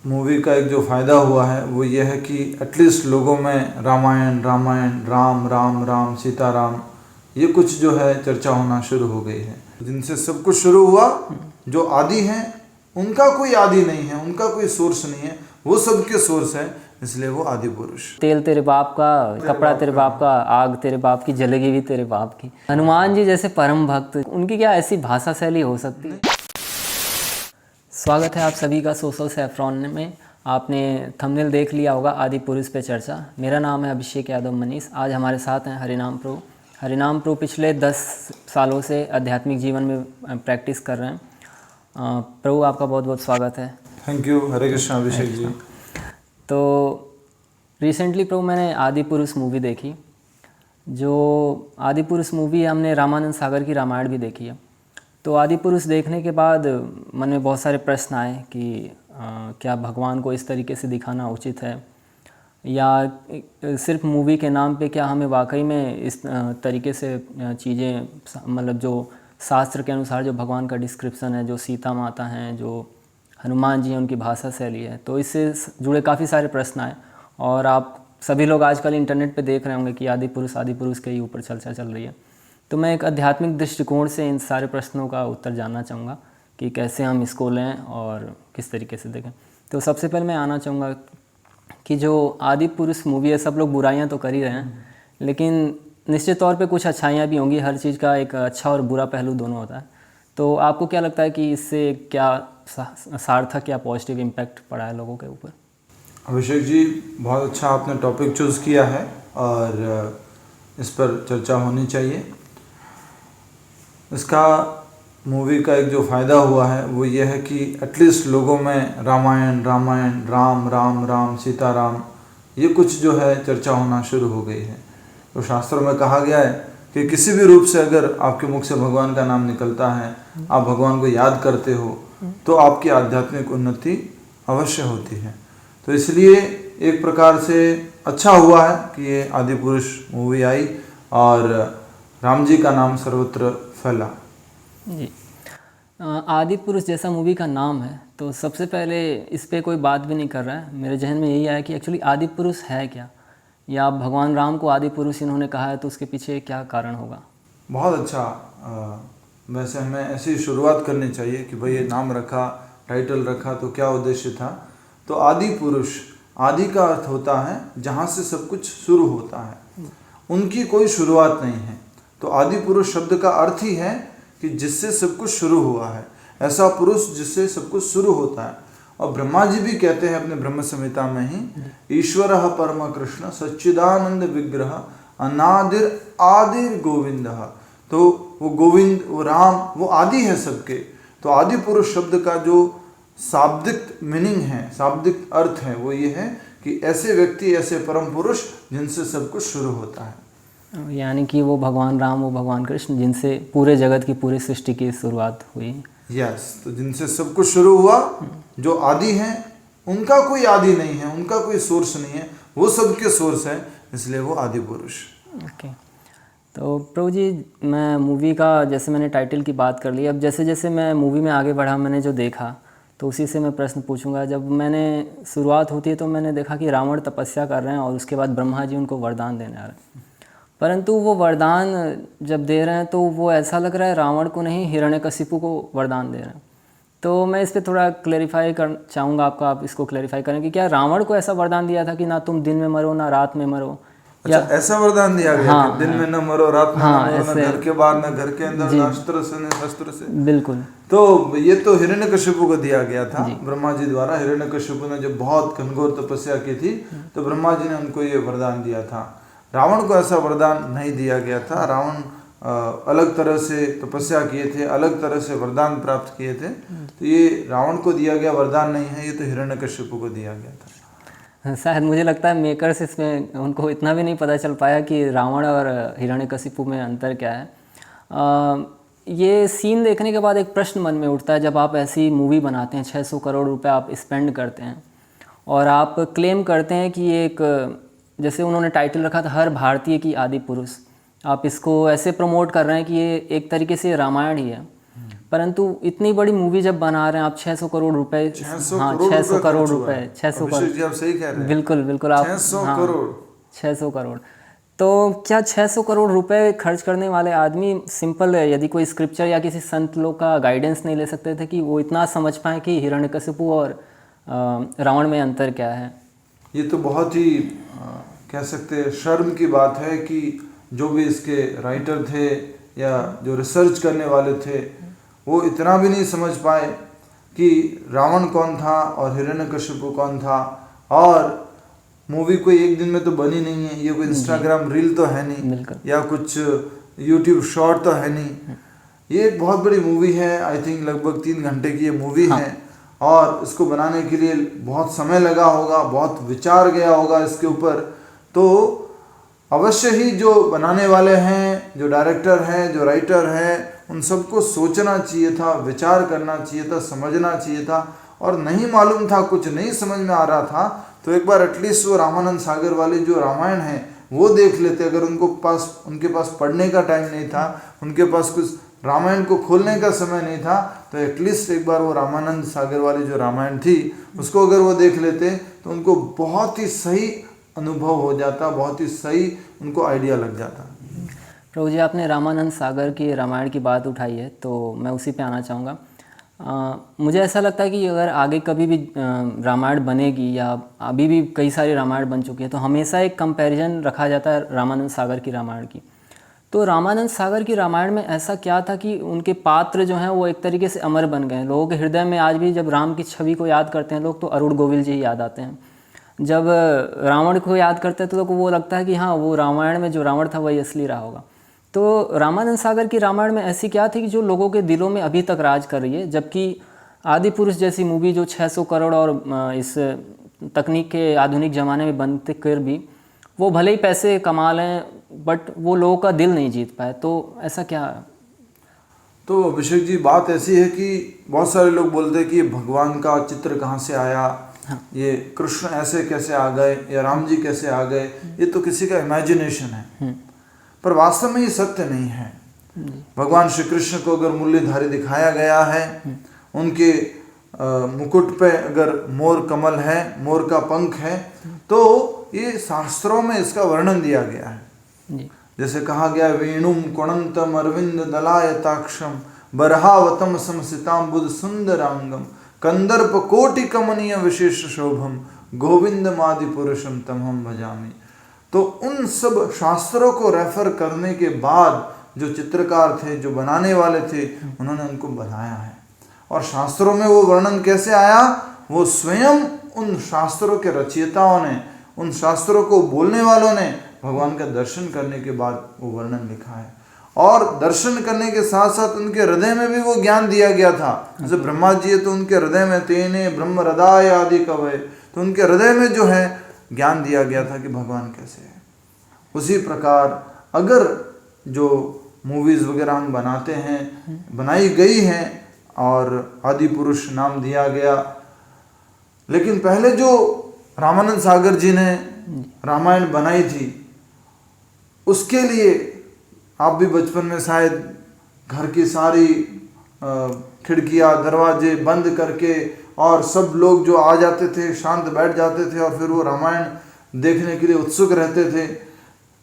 Movie का एक जो फ़ायदा हुआ है वो ये है कि एटलीस्ट लोगों में रामायण रामायण राम राम राम सीताराम ये कुछ जो है चर्चा होना शुरू हो गई है। जिनसे सब कुछ शुरू हुआ, जो आदि हैं उनका कोई आदि नहीं है, उनका कोई सोर्स नहीं है, वो सबके सोर्स है, इसलिए वो आदि पुरुष। तेल तेरे बाप का, कपड़ा तेरे बाप का, आग तेरे बाप की, जलेगी भी तेरे बाप की। हनुमान जी जैसे परम भक्त, उनकी क्या ऐसी भाषा शैली हो सकती है। स्वागत है आप सभी का सोशल सैफ्रॉन में। आपने थंबनेल देख लिया होगा, आदि पुरुष पे चर्चा। मेरा नाम है अभिषेक यादव मनीष। आज हमारे साथ हैं हरिनाम प्रो। हरिनाम प्रो पिछले 10 सालों से आध्यात्मिक जीवन में प्रैक्टिस कर रहे हैं। प्रभु आपका बहुत बहुत स्वागत है। Thank you. हरे कृष्णा अभिषेक जी। तो रिसेंटली प्रभु मैंने आदि पुरुष मूवी देखी। जो आदि पुरुष मूवी हमने रामानंद सागर की रामायण भी देखी है। तो आदि पुरुष देखने के बाद मन में बहुत सारे प्रश्न आए कि क्या भगवान को इस तरीके से दिखाना उचित है, या सिर्फ मूवी के नाम पे क्या हमें वाकई में इस तरीके से चीज़ें, मतलब जो शास्त्र के अनुसार जो भगवान का डिस्क्रिप्शन है, जो सीता माता हैं, जो हनुमान जी हैं, उनकी भाषा शैली है, तो इससे जुड़े काफ़ी सारे प्रश्न आए। और आप सभी लोग आजकल इंटरनेट पे देख रहे होंगे कि आदि पुरुष के ही ऊपर चर्चा चल रही है। तो मैं एक आध्यात्मिक दृष्टिकोण से इन सारे प्रश्नों का उत्तर जानना चाहूँगा कि कैसे हम इसको लें और किस तरीके से देखें। तो सबसे पहले मैं आना चाहूँगा कि जो आदि पुरुष मूवी है, सब लोग बुराइयाँ तो कर ही रहे हैं, लेकिन निश्चित तौर पे कुछ अच्छाइयाँ भी होंगी। हर चीज़ का एक अच्छा और बुरा पहलू दोनों होता है। तो आपको क्या लगता है कि इससे क्या सार्थक या पॉजिटिव इम्पैक्ट पड़ा है लोगों के ऊपर? अभिषेक जी, बहुत अच्छा आपने टॉपिक चूज़ किया है और इस पर चर्चा होनी चाहिए। इसका मूवी का एक जो फ़ायदा हुआ है वो ये है कि एटलीस्ट लोगों में रामायण रामायण राम राम राम सीताराम ये कुछ जो है चर्चा होना शुरू हो गई है। तो शास्त्रों में कहा गया है कि किसी भी रूप से अगर आपके मुख से भगवान का नाम निकलता है, आप भगवान को याद करते हो, तो आपकी आध्यात्मिक उन्नति अवश्य होती है। तो इसलिए एक प्रकार से अच्छा हुआ है कि ये आदि पुरुष मूवी आई और राम जी का नाम सर्वत्र फैला। जी, आदि पुरुष जैसा मूवी का नाम है, तो सबसे पहले इस पे कोई बात भी नहीं कर रहा है। मेरे जहन में यही आया कि एक्चुअली आदि पुरुष है क्या, या भगवान राम को आदि पुरुष इन्होंने कहा है तो उसके पीछे क्या कारण होगा। बहुत अच्छा। वैसे हमें ऐसी शुरुआत करनी चाहिए कि भाई ये नाम रखा, टाइटल रखा, तो क्या उद्देश्य था। तो आदि पुरुष, आदि का अर्थ होता है जहाँ से सब कुछ शुरू होता है, उनकी कोई शुरुआत नहीं है। तो आदि पुरुष शब्द का अर्थ ही है कि जिससे सब कुछ शुरू हुआ है, ऐसा पुरुष जिससे सब कुछ शुरू होता है। और ब्रह्मा जी भी कहते हैं अपने ब्रह्म संहिता में ही, ईश्वरः परम कृष्ण सच्चिदानंद विग्रह अनादिर आदिर गोविंद। तो वो गोविंद, वो राम, वो आदि है सबके। तो आदि पुरुष शब्द का जो शाब्दिक मीनिंग है, शाब्दिक अर्थ है, वो ये है कि ऐसे व्यक्ति, ऐसे परम पुरुष जिनसे सब कुछ शुरू होता है। यानी कि वो भगवान राम, वो भगवान कृष्ण, जिनसे पूरे जगत की, पूरी सृष्टि की शुरुआत हुई। यस, तो जिनसे सब कुछ शुरू हुआ, जो आदि हैं, उनका कोई आदि नहीं है, उनका कोई सोर्स नहीं है, वो सबके सोर्स है, इसलिए वो आदि पुरुष। ओके। तो प्रभु जी, मैं मूवी का, जैसे मैंने टाइटल की बात कर ली, अब जैसे जैसे मैं मूवी में आगे बढ़ा, मैंने जो देखा तो उसी से मैं प्रश्न पूछूंगा। जब मैंने शुरुआत होती है तो मैंने देखा कि रावण तपस्या कर रहे हैं और उसके बाद ब्रह्मा जी उनको वरदान देने आ रहे हैं। परंतु वो वरदान जब दे रहे हैं तो वो ऐसा लग रहा है रावण को नहीं, हिरण्यकशिपु को वरदान दे रहे हैं। तो मैं इस पर थोड़ा क्लैरिफाई कर चाहूँगा आपका, आप इसको क्लैरिफाई करें कि क्या रावण को ऐसा वरदान दिया था कि ना तुम दिन में मरो ना रात में मरो? अच्छा, ऐसा वरदान दिया गया हाँ, कि दिन में न मरो, रात में न मरो, न घर के बाहर, न घर के अंदर, न अस्त्र से, न शस्त्र से। बिल्कुल। तो ये तो हिरण्यकशिपु को दिया गया था ब्रह्मा जी द्वारा। हिरण्यकशिपु ने जब बहुत घनघोर तपस्या की थी तो ब्रह्मा जी ने उनको ये वरदान दिया था। रावण को ऐसा वरदान नहीं दिया गया था। रावण अलग तरह से तपस्या किए थे, अलग तरह से वरदान प्राप्त किए थे। तो ये रावण को दिया गया वरदान नहीं है, ये तो हिरण्यकशिपु को दिया गया था। शायद मुझे लगता है मेकर्स इसमें, उनको इतना भी नहीं पता चल पाया कि रावण और हिरण्यकशिपु में अंतर क्या है। ये सीन देखने के बाद एक प्रश्न मन में उठता है, जब आप ऐसी मूवी बनाते हैं, 600 करोड़ रुपए आप स्पेंड करते हैं और आप क्लेम करते हैं कि एक, जैसे उन्होंने टाइटल रखा था हर भारतीय की आदि पुरुष, आप इसको ऐसे प्रमोट कर रहे हैं कि ये एक तरीके से रामायण ही है। परंतु इतनी बड़ी मूवी जब बना रहे हैं आप 600 करोड़ रुपए, 600 हाँ करोड़ 600 रुपए करोड़ खर्च हुआ रुपए, है। 600 अभिषेक करोड़, जी आप सही कह रहे हैं। बिल्कुल बिल्कुल आप 600 हाँ, करोड़ 600 करोड़। तो क्या 600 करोड़ रुपए खर्च करने वाले आदमी सिंपल है, यदि कोई स्क्रिप्चर या किसी संत लोग का गाइडेंस नहीं ले सकते थे कि वो इतना समझ पाए कि हिरण्यकशिपु और रावण में अंतर क्या है? ये तो बहुत ही कह सकते हैं शर्म की बात है कि जो भी इसके राइटर थे या जो रिसर्च करने वाले थे वो इतना भी नहीं समझ पाए कि रावण कौन था और हिरण्यकशिपु कौन था। और मूवी कोई एक दिन में तो बनी नहीं है, ये कोई इंस्टाग्राम रील तो है नहीं या कुछ यूट्यूब शॉर्ट तो है नहीं। ये एक बहुत बड़ी मूवी है, आई थिंक लगभग 3 घंटे की ये मूवी है और इसको बनाने के लिए बहुत समय लगा होगा, बहुत विचार गया होगा इसके ऊपर। तो अवश्य ही जो बनाने वाले हैं, जो डायरेक्टर हैं, जो राइटर हैं, उन सबको सोचना चाहिए था, विचार करना चाहिए था, समझना चाहिए था। और नहीं मालूम था, कुछ नहीं समझ में आ रहा था तो एक बार एटलीस्ट वो रामानंद सागर वाली जो रामायण है वो देख लेते। अगर उनके पास पढ़ने का टाइम नहीं था, उनके पास कुछ रामायण को खोलने का समय नहीं था, तो एटलीस्ट एक बार वो रामानंद सागर वाली जो रामायण थी उसको अगर वो देख लेते तो उनको बहुत ही सही अनुभव हो जाता, बहुत ही सही उनको आइडिया लग जाता। प्रभु जी आपने रामानंद सागर की रामायण की बात उठाई है तो मैं उसी पे आना चाहूँगा। मुझे ऐसा लगता है कि अगर आगे कभी भी रामायण बनेगी या अभी भी कई सारी रामायण बन चुकी है तो हमेशा एक कंपैरिजन रखा जाता है रामानंद सागर की रामायण की। तो रामानंद सागर की रामायण में ऐसा क्या था कि उनके पात्र जो हैं वो एक तरीके से अमर बन गए हैं। लोगों के हृदय में आज भी जब राम की छवि को याद करते हैं लोग तो अरुण गोविल जी ही याद आते हैं। जब रावण को याद करते हैं तो वो लगता है कि हाँ वो रामायण में जो रावण था वही असली रहा होगा। तो रामानंद सागर की रामायण में ऐसी क्या थी कि जो लोगों के दिलों में अभी तक राज कर रही है, जबकि आदि पुरुष जैसी मूवी जो 600 करोड़ और इस तकनीक के आधुनिक ज़माने में बनते कर भी वो भले ही पैसे कमा लें बट वो लोगों का दिल नहीं जीत पाए। तो ऐसा क्या? तो अभिषेक जी बात ऐसी है कि बहुत सारे लोग बोलते हैं कि ये भगवान का चित्र कहाँ से आया, ये कृष्ण ऐसे कैसे आ गए या राम जी कैसे आ गए, ये तो किसी का इमेजिनेशन है। पर वास्तव में ये सत्य नहीं है। भगवान श्री कृष्ण को अगर मूल्यधारी दिखाया गया है, उनके मुकुट पे अगर मोर कमल है, मोर का पंख है, तो ये शास्त्रों में इसका वर्णन दिया गया है। जैसे कहा गया वेणुम कुणंतम अरविंद दलायताक्षम बरहावतम समसितांबुद सुंदरांगम कंदर्प कोटि कमनीय विशेष शोभम गोविंदमादि पुरुषम तमहम भजामि। तो उन सब शास्त्रों को रेफर करने के बाद जो चित्रकार थे, जो बनाने वाले थे, उन्होंने उनको बनाया है। और शास्त्रों में वो वर्णन कैसे आया, वो स्वयं उन शास्त्रों के रचयिताओं ने, उन शास्त्रों को बोलने वालों ने भगवान का दर्शन करने के बाद वो वर्णन लिखा है। और दर्शन करने के साथ साथ उनके हृदय में भी वो ज्ञान दिया गया था। जैसे ब्रह्मा जी है तो उनके हृदय में तेने ब्रह्म हृदय आदि कवय, तो उनके हृदय में जो है ज्ञान दिया गया था कि भगवान कैसे है। उसी प्रकार अगर जो मूवीज़ वगैरह हम बनाते हैं, बनाई गई हैं और आदि पुरुष नाम दिया गया, लेकिन पहले जो रामानंद सागर जी ने रामायण बनाई थी उसके लिए आप भी बचपन में शायद घर की सारी खिड़कियां दरवाजे बंद करके और सब लोग जो आ जाते थे शांत बैठ जाते थे और फिर वो रामायण देखने के लिए उत्सुक रहते थे।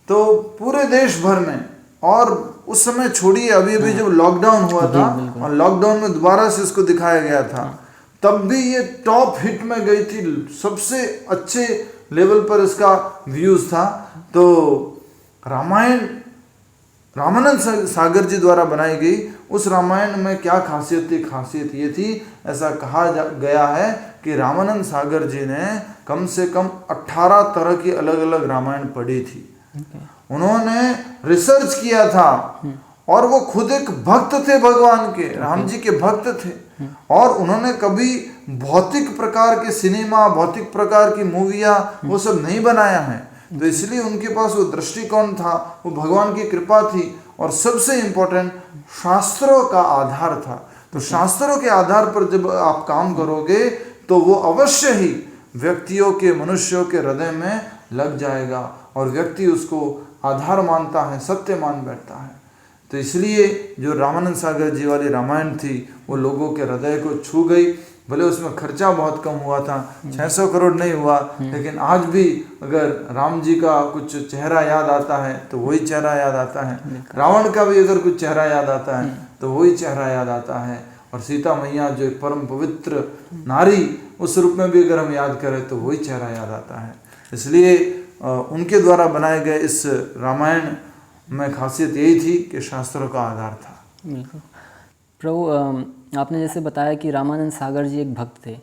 तो पूरे देश भर में, और उस समय छोड़िए अभी अभी जब लॉकडाउन हुआ था और लॉकडाउन में दोबारा से इसको दिखाया गया था, तब भी ये टॉप हिट में गई थी, सबसे अच्छे लेवल पर इसका व्यूज था। तो रामायण रामानंद सागर जी द्वारा बनाई गई उस रामायण में क्या खासियत थी? खासियत ये थी, ऐसा कहा गया है कि रामानंद सागर जी ने कम से कम 18 तरह की अलग अलग रामायण पढ़ी थी। उन्होंने रिसर्च किया था और वो खुद एक भक्त थे भगवान के, राम जी के भक्त थे। और उन्होंने कभी भौतिक प्रकार के सिनेमा, भौतिक प्रकार की मूवियाँ वो सब नहीं बनाया है। तो इसलिए उनके पास वो दृष्टिकोण था, वो भगवान की कृपा थी। और सबसे इम्पोर्टेंट शास्त्रों का आधार था। तो शास्त्रों के आधार पर जब आप काम करोगे तो वो अवश्य ही व्यक्तियों के, मनुष्यों के हृदय में लग जाएगा और व्यक्ति उसको आधार मानता है, सत्य मान बैठता है। तो इसलिए जो रामानंद सागर जी वाली रामायण थी वो लोगों के हृदय को छू गई। भले उसमें खर्चा बहुत कम हुआ था, 600 करोड़ नहीं हुआ, लेकिन आज भी अगर राम जी का कुछ चेहरा याद आता है तो वही चेहरा याद आता है, रावण का भी अगर कुछ चेहरा याद आता है तो वही चेहरा याद आता है, और सीता मैया जो एक परम पवित्र नारी उस रूप में भी अगर हम याद करें तो वही चेहरा याद आता है। इसलिए उनके द्वारा बनाए गए इस रामायण में खासियत यही थी कि शास्त्रों का आधार था। बिल्कुल। प्रभु, आपने जैसे बताया कि रामानंद सागर जी एक भक्त थे,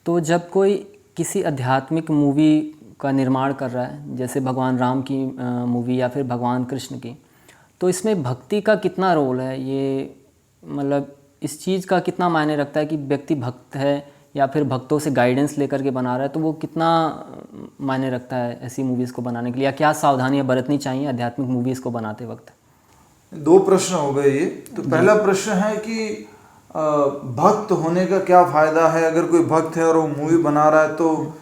तो जब कोई किसी आध्यात्मिक मूवी का निर्माण कर रहा है, जैसे भगवान राम की मूवी या फिर भगवान कृष्ण की, तो इसमें भक्ति का कितना रोल है? ये मतलब इस चीज़ का कितना मायने रखता है कि व्यक्ति भक्त है या फिर भक्तों से गाइडेंस लेकर के बना रहा है, तो वो कितना मायने रखता है ऐसी मूवीज़ को बनाने के लिए, या क्या सावधानियां बरतनी चाहिए आध्यात्मिक मूवीज़ को बनाते वक्त? दो प्रश्न हो गए ये। तो पहला प्रश्न है कि भक्त होने का क्या फायदा है? अगर कोई भक्त है और वो मूवी बना रहा है तो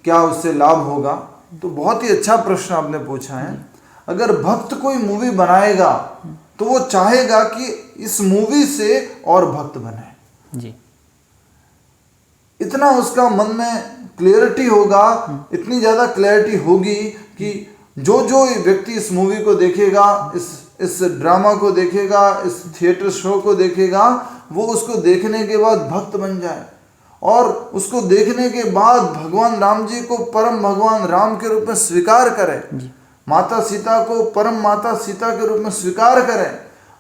क्या उससे लाभ होगा? तो बहुत ही अच्छा प्रश्न आपने पूछा है। अगर भक्त कोई मूवी बनाएगा तो वो चाहेगा कि इस मूवी से और भक्त बने जी। इतना उसका मन में क्लियरिटी होगा, इतनी ज़्यादा क्लैरिटी होगी कि जो जो व्यक्ति इस मूवी को देखेगा, इस ड्रामा को देखेगा, इस थिएटर शो को देखेगा, वो उसको देखने के बाद भक्त बन जाए और उसको देखने के बाद भगवान राम जी को परम भगवान राम के रूप में स्वीकार करे, माता सीता को परम माता सीता के रूप में स्वीकार करे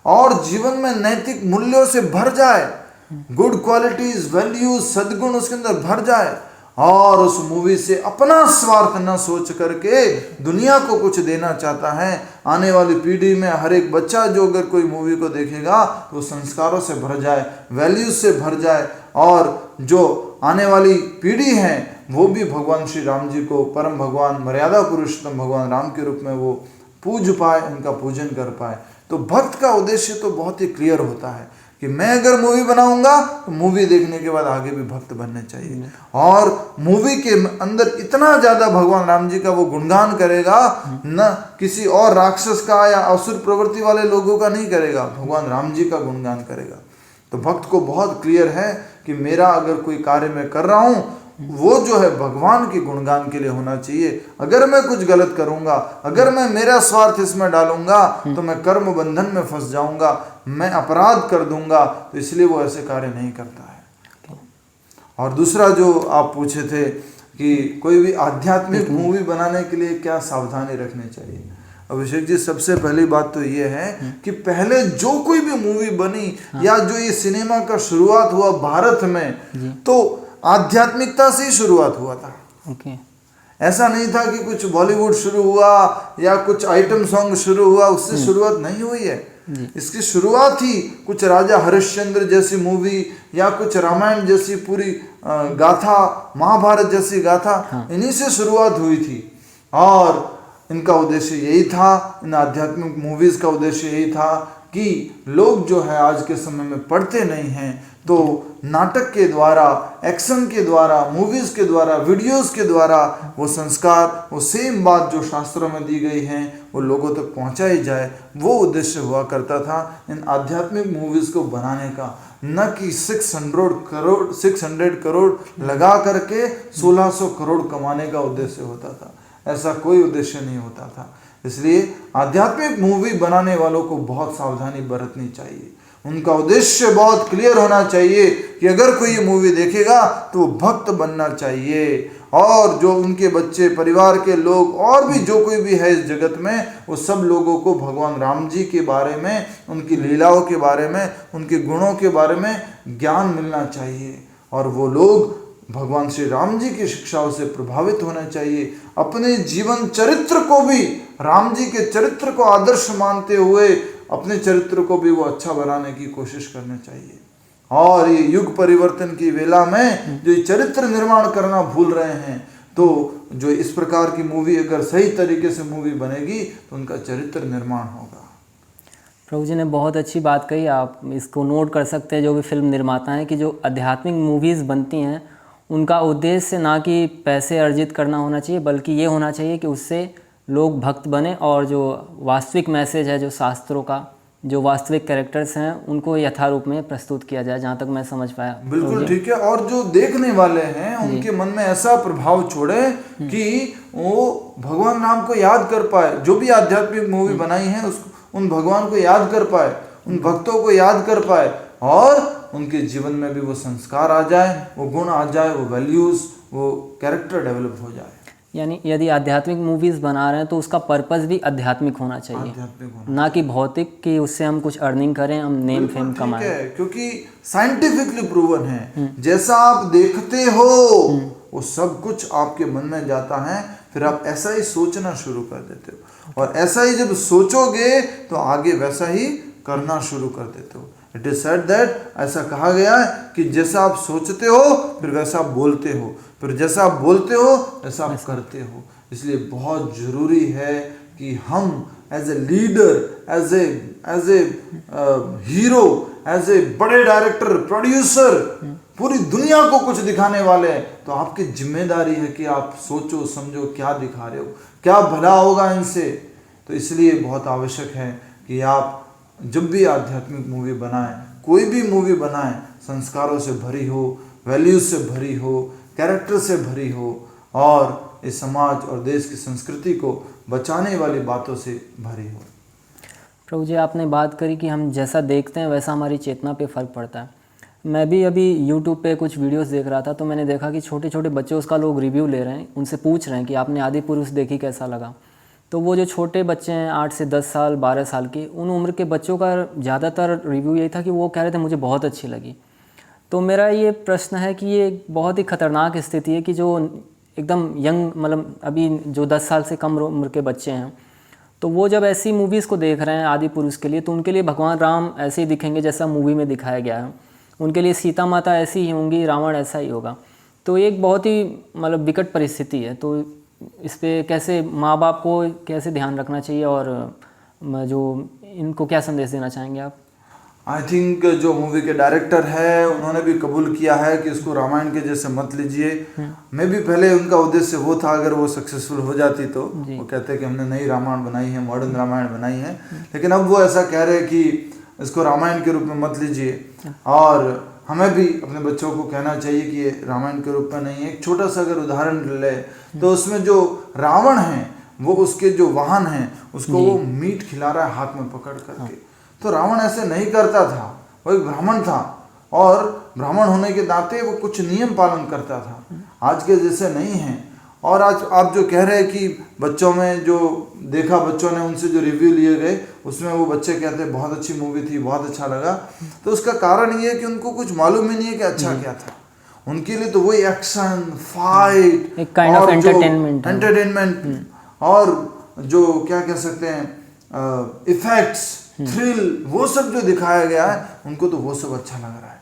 और जीवन में नैतिक मूल्यों से भर जाए, गुड क्वालिटीज, वैल्यूज, सद्गुण उसके अंदर भर जाए और उस मूवी से अपना स्वार्थ न सोच करके दुनिया को कुछ देना चाहता है। आने वाली पीढ़ी में हर एक बच्चा जो अगर कोई मूवी को देखेगा तो संस्कारों से भर जाए, वैल्यूज से भर जाए और जो आने वाली पीढ़ी है वो भी भगवान श्री राम जी को परम भगवान मर्यादा पुरुषोत्तम भगवान राम के रूप में वो पूज पाए, उनका पूजन कर पाए। तो भक्त का उद्देश्य तो बहुत ही क्लियर होता है कि मैं अगर मूवी बनाऊंगा तो मूवी देखने के बाद आगे भी भक्त बनने चाहिए और मूवी के अंदर इतना ज्यादा भगवान राम जी का वो गुणगान करेगा, न किसी और राक्षस का या असुर प्रवृत्ति वाले लोगों का नहीं करेगा, भगवान राम जी का गुणगान करेगा। तो भक्त को बहुत क्लियर है कि मेरा अगर कोई कार्य मैं कर रहा हूं वो जो है भगवान के गुणगान के लिए होना चाहिए। अगर मैं कुछ गलत करूंगा, अगर मैं मेरा स्वार्थ इसमें डालूंगा तो मैं कर्म बंधन में फंस जाऊंगा, मैं अपराध कर दूंगा, तो इसलिए वो ऐसे कार्य नहीं करता है। और दूसरा जो आप पूछे थे कि कोई भी आध्यात्मिक मूवी बनाने के लिए क्या सावधानी रखनी चाहिए, अभिषेक जी सबसे पहली बात तो ये है कि पहले जो कोई भी मूवी बनी या जो ये सिनेमा का शुरुआत हुआ भारत में तो आध्यात्मिकता से ही शुरुआत हुआ था। ऐसा नहीं था कि कुछ बॉलीवुड शुरू हुआ या कुछ आइटम सॉन्ग शुरू हुआ, उससे शुरुआत नहीं हुई है। इसकी शुरुआत ही कुछ राजा हरिश्चंद्र जैसी मूवी या कुछ रामायण जैसी पूरी गाथा, महाभारत जैसी गाथा, इन्हीं से शुरुआत हुई थी और इनका उद्देश्य यही था, इन आध्यात्मिक मूवीज का उद्देश्य यही था कि लोग जो है आज के समय में पढ़ते नहीं हैं तो नाटक के द्वारा, एक्शन के द्वारा, मूवीज के द्वारा, वीडियोस के द्वारा वो संस्कार, वो सेम बात जो शास्त्रों में दी गई हैं वो लोगों तक पहुंचाई जाए, वो उद्देश्य हुआ करता था इन आध्यात्मिक मूवीज को बनाने का। न कि 600 करोड़ लगा करके 1600 करोड़ कमाने का उद्देश्य होता था, ऐसा कोई उद्देश्य नहीं होता था। इसलिए आध्यात्मिक मूवी बनाने वालों को बहुत सावधानी बरतनी चाहिए। उनका उद्देश्य बहुत क्लियर होना चाहिए कि अगर कोई ये मूवी देखेगा तो वो भक्त बनना चाहिए और जो उनके बच्चे, परिवार के लोग और भी जो कोई भी है इस जगत में, वो सब लोगों को भगवान राम जी के बारे में, उनकी लीलाओं के बारे में, उनके गुणों के बारे में ज्ञान मिलना चाहिए और वो लोग भगवान श्री राम जी की शिक्षाओं से प्रभावित होना चाहिए। अपने जीवन चरित्र को भी राम जी के चरित्र को आदर्श मानते हुए अपने चरित्र को भी वो अच्छा बनाने की कोशिश करनी चाहिए। और ये युग परिवर्तन की वेला में जो चरित्र निर्माण करना भूल रहे हैं, तो जो इस प्रकार की मूवी अगर सही तरीके से मूवी बनेगी तो उनका चरित्र निर्माण होगा। प्रभु जी ने बहुत अच्छी बात कही, आप इसको नोट कर सकते हैं जो भी फिल्म निर्माता हैं कि जो आध्यात्मिक मूवीज़ बनती हैं उनका उद्देश्य ना कि पैसे अर्जित करना होना चाहिए, बल्कि ये होना चाहिए कि उससे लोग भक्त बने और जो वास्तविक मैसेज है जो शास्त्रों का, जो वास्तविक कैरेक्टर्स हैं उनको यथारूप में प्रस्तुत किया जाए, जहाँ तक मैं समझ पाया। बिल्कुल ठीक है। और जो देखने वाले हैं उनके मन में ऐसा प्रभाव छोड़े कि वो भगवान राम को याद कर पाए, जो भी आध्यात्मिक मूवी बनाई है उसको, उन भगवान को याद कर पाए, उन भक्तों को याद कर पाए, और उनके जीवन में भी वो संस्कार आ जाए, वो गुण आ जाए, वो वैल्यूज, वो कैरेक्टर डेवलप हो जाए। यानी यदि आध्यात्मिक मूवीज़ बना रहे हैं तो उसका पर्पस भी आध्यात्मिक होना चाहिए, आध्यात्मिक होना, ना कि भौतिक कि उससे हम कुछ अर्निंग करें, हम नेम फेम कमाएं। ठीक है, क्योंकि साइंटिफिकली प्रूवन है, जैसा आप देखते हो वो सब कुछ आपके मन में जाता है, फिर आप ऐसा ही सोचना शुरू कर देते हो, और ऐसा ही जब सोचोगे तो आगे वैसा ही करना शुरू कर देते हो। इट इज सेड दैट, ऐसा कहा गया है कि जैसा आप सोचते हो फिर वैसा आप बोलते हो, फिर जैसा आप बोलते हो वैसा आप करते हो। इसलिए बहुत जरूरी है कि हम as a leader, as a hero, as a बड़े डायरेक्टर, प्रोड्यूसर, पूरी दुनिया को कुछ दिखाने वाले हैं, तो आपकी जिम्मेदारी है कि आप सोचो समझो क्या दिखा रहे हो, क्या भला होगा इनसे। तो इसलिए बहुत आवश्यक है कि आप जब भी आध्यात्मिक मूवी बनाएं, कोई भी मूवी बनाएं, संस्कारों से भरी हो, वैल्यूज से भरी हो, कैरेक्टर से भरी हो, और इस समाज और देश की संस्कृति को बचाने वाली बातों से भरी हो। प्रभु जी, आपने बात करी कि हम जैसा देखते हैं वैसा हमारी चेतना पे फ़र्क पड़ता है। मैं भी अभी YouTube पे कुछ वीडियोस देख रहा था, तो मैंने देखा कि छोटे छोटे बच्चे उसका लोग रिव्यू ले रहे हैं, उनसे पूछ रहे हैं कि आपने आदि पुरुष देखी, कैसा लगा। तो वो जो छोटे बच्चे हैं 8 से 10 साल 12 साल की, उन उम्र के बच्चों का ज़्यादातर रिव्यू यही था कि वो कह रहे थे मुझे बहुत अच्छी लगी। तो मेरा ये प्रश्न है कि ये बहुत ही ख़तरनाक स्थिति है कि जो एकदम यंग, मतलब अभी जो 10 साल से कम उम्र के बच्चे हैं, तो वो जब ऐसी मूवीज़ को देख रहे हैं आदि पुरुष के लिए, तो उनके लिए भगवान राम ऐसे ही दिखेंगे जैसा मूवी में दिखाया गया है, उनके लिए सीता माता ऐसी ही होंगी, रावण ऐसा ही होगा। तो एक बहुत ही मतलब विकट परिस्थिति है। तो इस पे कैसे माँ बाप को कैसे ध्यान रखना चाहिए, और जो इनको क्या संदेश देना चाहेंगे आप? आई थिंक जो मूवी के डायरेक्टर है उन्होंने भी कबूल किया है कि इसको रामायण के जैसे मत लीजिए। मैं भी पहले उनका उद्देश्य वो था, अगर वो सक्सेसफुल हो जाती तो वो कहते कि हमने नई रामायण बनाई है, मॉडर्न रामायण बनाई है, लेकिन अब वो ऐसा कह रहे हैं कि इसको रामायण के रूप में मत लीजिए। और हमें भी अपने बच्चों को कहना चाहिए कि ये रामायण के रूप में नहीं है। एक छोटा सा अगर उदाहरण ले तो उसमें जो रावण है वो उसके जो वाहन है उसको वो मीट खिला रहा है हाथ में पकड़ करके। तो रावण ऐसे नहीं करता था, वो एक ब्राह्मण था, और ब्राह्मण होने के नाते वो कुछ नियम पालन करता था, आज के जैसे नहीं है। और आज आप जो कह रहे हैं कि बच्चों में जो देखा, बच्चों ने उनसे जो रिव्यू लिए गए उसमें वो बच्चे कहते हैं बहुत अच्छी मूवी थी, बहुत अच्छा लगा, तो उसका कारण ये है कि उनको कुछ मालूम ही नहीं है कि अच्छा क्या था। उनके लिए तो वही एक्शन, फाइट, एक काइंड ऑफ एंटरटेनमेंट, और जो क्या कह सकते हैं इफेक्ट्स, थ्रिल, वो सब जो दिखाया गया है उनको तो वो सब अच्छा लग रहा है।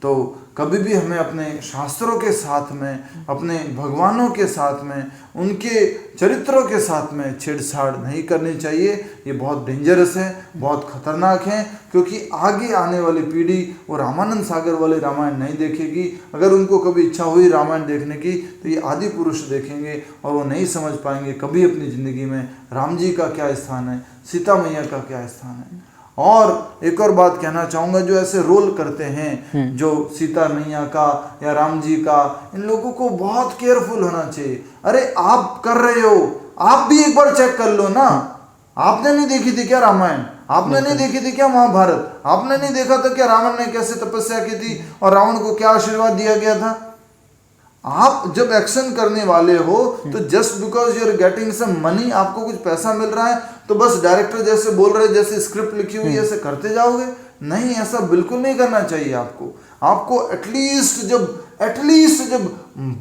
तो कभी भी हमें अपने शास्त्रों के साथ में, अपने भगवानों के साथ में, उनके चरित्रों के साथ में छेड़छाड़ नहीं करनी चाहिए। ये बहुत डेंजरस है, बहुत खतरनाक है, क्योंकि आगे आने वाली पीढ़ी वो रामानंद सागर वाले रामायण नहीं देखेगी। अगर उनको कभी इच्छा हुई रामायण देखने की तो ये आदि पुरुष देखेंगे, और वो नहीं समझ पाएंगे कभी अपनी ज़िंदगी में राम जी का क्या स्थान है, सीता मैया का क्या स्थान है। और एक और बात कहना चाहूँगा, जो ऐसे रोल करते हैं जो सीता मैया का या राम जी का, इन लोगों को बहुत केयरफुल होना चाहिए। अरे आप कर रहे हो, आप भी एक बार चेक कर लो ना। आपने नहीं देखी थी क्या रामायण? आपने नहीं देखी थी क्या महाभारत? आपने नहीं देखा था क्या रावण ने कैसे तपस्या की थी और रावण को क्या आशीर्वाद दिया गया था? आप जब एक्शन करने वाले हो तो just because you are getting some money, आपको कुछ पैसा मिल रहा है, तो बस डायरेक्टर जैसे बोल रहे, जैसे स्क्रिप्ट लिखी हुई है ऐसे करते जाओगे? नहीं, ऐसा बिल्कुल नहीं करना चाहिए आपको एटलीस्ट जब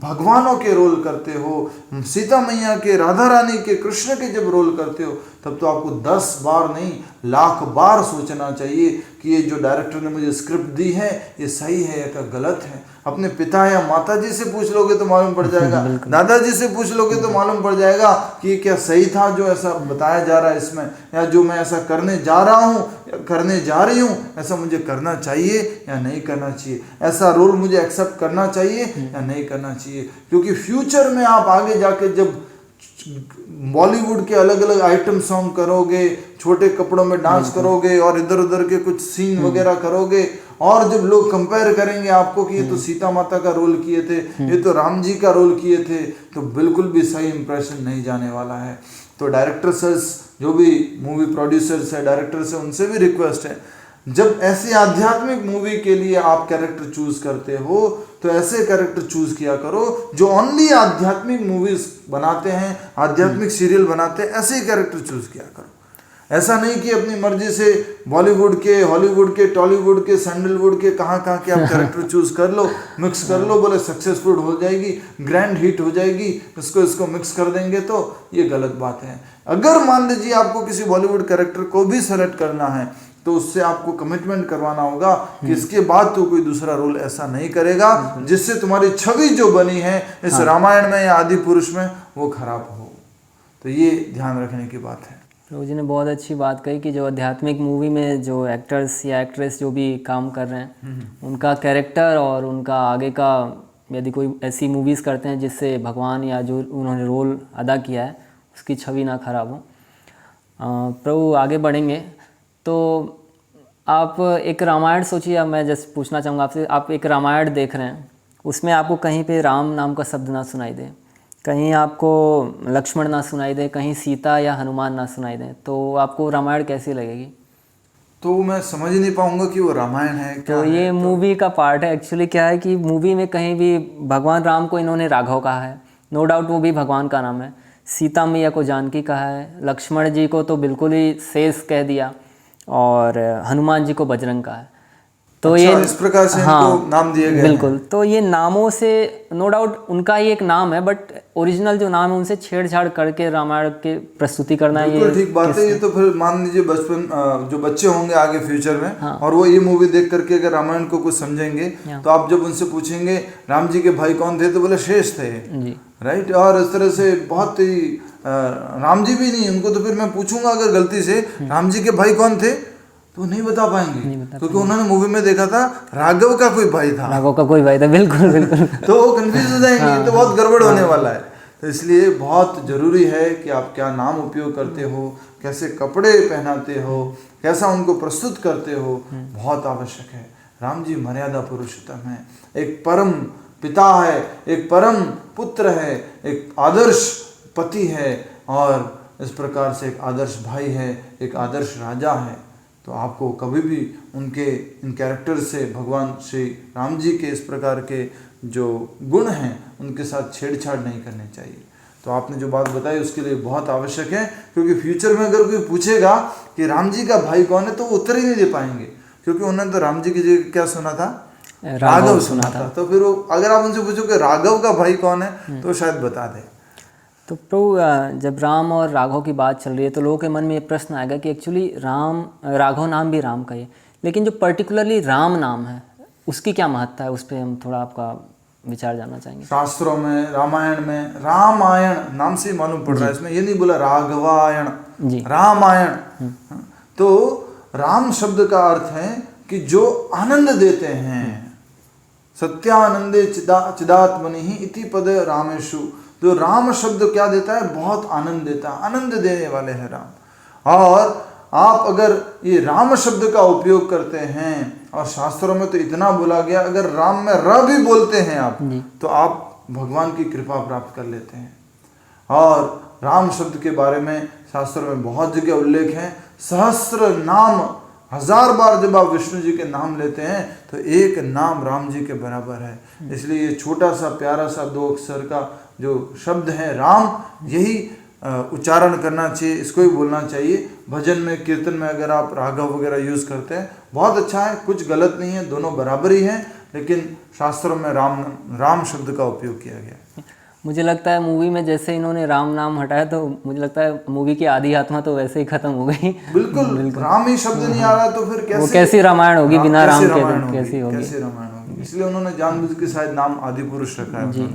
भगवानों के रोल करते हो, सीता मैया के, राधा रानी के, कृष्ण के जब रोल करते हो, तब तो आपको 10 बार नहीं लाख बार सोचना चाहिए कि ये जो डायरेक्टर ने मुझे स्क्रिप्ट दी है ये सही है या गलत है। अपने पिता या माता जी से पूछ लोगे तो मालूम पड़ जाएगा, दादाजी से पूछ लोगे तो मालूम पड़ जाएगा कि ये क्या सही था जो ऐसा बताया जा रहा है इसमें, या जो मैं ऐसा करने जा रहा हूँ या करने जा रही हूँ, ऐसा मुझे करना चाहिए या नहीं करना चाहिए, ऐसा रोल मुझे एक्सेप्ट करना चाहिए या नहीं करना चाहिए। क्योंकि फ्यूचर में आप आगे जाके जब बॉलीवुड के अलग अलग आइटम सॉन्ग करोगे, छोटे कपड़ों में डांस करोगे और इधर उधर के कुछ सीन वगैरह करोगे, और जब लोग कंपेयर करेंगे आपको कि ये तो सीता माता का रोल किए थे, ये तो राम जी का रोल किए थे, तो बिल्कुल भी सही इंप्रेशन नहीं जाने वाला है। तो डायरेक्टर्स, जो भी मूवी प्रोड्यूसर्स है, डायरेक्टर्स है, उनसे भी रिक्वेस्ट है, जब ऐसी आध्यात्मिक मूवी के लिए आप कैरेक्टर चूज करते हो तो ऐसे कैरेक्टर चूज किया करो जो ओनली आध्यात्मिक मूवीज बनाते हैं, आध्यात्मिक सीरियल बनाते हैं, ऐसे कैरेक्टर चूज किया करो। ऐसा नहीं कि अपनी मर्जी से बॉलीवुड के, हॉलीवुड के, टॉलीवुड के, सैंडलवुड के कहाँ के आप कैरेक्टर चूज कर लो, मिक्स कर लो, बोले सक्सेसफुल हो जाएगी, ग्रैंड हिट हो जाएगी, इसको मिक्स कर देंगे, तो ये गलत बात है। अगर मान लीजिए आपको किसी बॉलीवुड कैरेक्टर को भी सेलेक्ट करना है तो उससे आपको कमिटमेंट करवाना होगा कि इसके बाद तो कोई दूसरा रोल ऐसा नहीं करेगा जिससे तुम्हारी छवि जो बनी है इस रामायण में या आदि पुरुष में वो खराब हो। तो ये ध्यान रखने की बात है। प्रभु जी ने बहुत अच्छी बात कही कि जो आध्यात्मिक मूवी में जो एक्टर्स या एक्ट्रेस जो भी काम कर रहे हैं उनका कैरेक्टर और उनका आगे का, यदि कोई ऐसी मूवीज़ करते हैं जिससे भगवान या जो उन्होंने रोल अदा किया है उसकी छवि ना खराब हो। प्रभु आगे बढ़ेंगे तो आप एक रामायण सोचिए, मैं जस्ट पूछना चाहूँगा आपसे, आप एक रामायण देख रहे हैं, उसमें आपको कहीं पे राम नाम का शब्द ना सुनाई दे, कहीं आपको लक्ष्मण ना सुनाई दे, कहीं सीता या हनुमान ना सुनाई दे, तो आपको रामायण कैसी लगेगी? तो मैं समझ ही नहीं पाऊंगा कि वो रामायण है क्या। तो ये मूवी का पार्ट है। एक्चुअली क्या है कि मूवी में कहीं भी भगवान राम को इन्होंने राघव कहा है, नो डाउट वो भी भगवान का नाम है, सीता मैया को जानकी कहा है, लक्ष्मण जी को तो बिल्कुल ही शेष कह दिया, और हनुमान जी को बजरंग कहा है। तो अच्छा, ये इस प्रकार से इनको नाम दिए गए बिल्कुल। तो ये नामों से नो डाउट उनका ही एक नाम है, बट ओरिजिनल जो नाम है उनसे छेड़छाड़ करके रामायण के प्रस्तुति करना है, बिल्कुल ठीक बात है। ये तो फिर मान लीजिए बचपन जो बच्चे होंगे आगे फ्यूचर में, और वो ये मूवी देख करके अगर रामायण को कुछ समझेंगे तो आप जब उनसे पूछेंगे राम जी के भाई कौन थे तो बोले शेष थे, राइट। और इस तरह से बहुत ही राम जी भी नहीं, उनको तो फिर मैं पूछूंगा अगर गलती से राम जी के भाई कौन थे तो नहीं बता पाएंगे, क्योंकि उन्होंने मूवी में देखा था राघव का कोई भाई था, राघव का कोई भाई था, बिल्कुल बिल्कुल। तो वो कंफ्यूज हो जाएंगे, तो बहुत गड़बड़ होने वाला है। तो इसलिए बहुत जरूरी है कि आप क्या नाम उपयोग करते हो, कैसे कपड़े पहनाते हो, कैसा उनको प्रस्तुत करते हो, बहुत आवश्यक है। राम जी मर्यादा पुरुषोत्तम है, एक परम पिता है, एक परम पुत्र है, एक आदर्श पति है, और इस प्रकार से एक आदर्श भाई है, एक आदर्श राजा है। तो आपको कभी भी उनके इन कैरेक्टर से, भगवान श्री राम जी के इस प्रकार के जो गुण हैं उनके साथ छेड़छाड़ नहीं करनी चाहिए। तो आपने जो बात बताई उसके लिए बहुत आवश्यक है, क्योंकि फ्यूचर में अगर कोई पूछेगा कि राम जी का भाई कौन है तो वो उत्तर ही नहीं दे पाएंगे, क्योंकि उन्होंने तो राम जी की जगह क्या सुना था, राघव सुना था। तो फिर वो अगर आप उनसे पूछो कि राघव का भाई कौन है तो शायद बता दे। तो प्रभु जब राम और राघव की बात चल रही है तो लोगों के मन में ये प्रश्न आएगा कि एक्चुअली राघव नाम भी राम का ही है, लेकिन जो पर्टिकुलरली राम नाम है उसकी क्या महत्ता है, उस पर हम थोड़ा आपका विचार जानना चाहेंगे। शास्त्रों में, रामायण में, रामायण नाम से मालूम पड़ रहा है, इसमें ये नहीं बोला राघवायण, रामायण। तो राम शब्द का अर्थ है कि जो आनंद देते हैं, सत्यानंदे चिदात्मनि ही इति पद रामेशु। जो राम शब्द क्या देता है, बहुत आनंद देता है, आनंद देने वाले हैं राम। और आप अगर ये राम शब्द का उपयोग करते हैं, और शास्त्रों में तो इतना बोला गया, अगर राम में र भी बोलते हैं आप तो आप भगवान की कृपा प्राप्त कर लेते हैं। और राम शब्द के बारे में शास्त्रों में बहुत जगह उल्लेख है, सहस्त्र नाम, 1000 बार जब आप विष्णु जी के नाम लेते हैं तो एक नाम राम जी के बराबर है। इसलिए ये छोटा सा प्यारा सा 2 अक्षर का जो शब्द है राम, यही उच्चारण करना चाहिए, इसको ही बोलना चाहिए। भजन में, कीर्तन में अगर आप राघव वगैरह यूज़ करते हैं बहुत अच्छा है, कुछ गलत नहीं है, दोनों बराबर ही हैं, लेकिन शास्त्रों में राम शब्द का उपयोग किया गया है। मुझे लगता है मूवी में जैसे इन्होंने राम नाम हटाया तो मुझे लगता है मूवी की आधी आत्मा तो वैसे ही खत्म हो गई। बिल्कुल राम ही शब्द नहीं आ रहा तो फिर कैसे, वो कैसी रामायण होगी बिना राम के, कैसी होगी, कैसे रामायण होगी। इसलिए उन्होंने जानबूझ के शायद नाम आदि पुरुष रखा है जी।